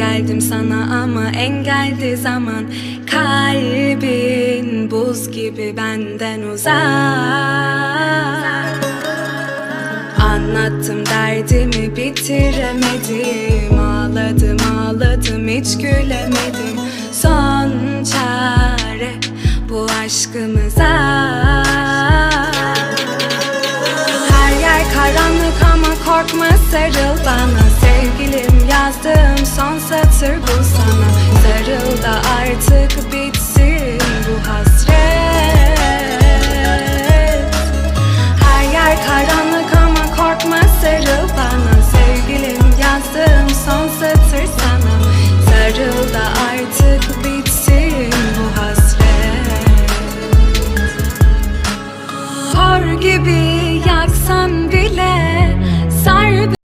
geldim sana ama engeldi zaman. Kalbin buz gibi benden uzak. Anlattım derdimi bitiremedim. Ağladım ağladım hiç gülemedim. Son çare bu aşkımıza. Her yer karanlık ama korkma sarıl bana.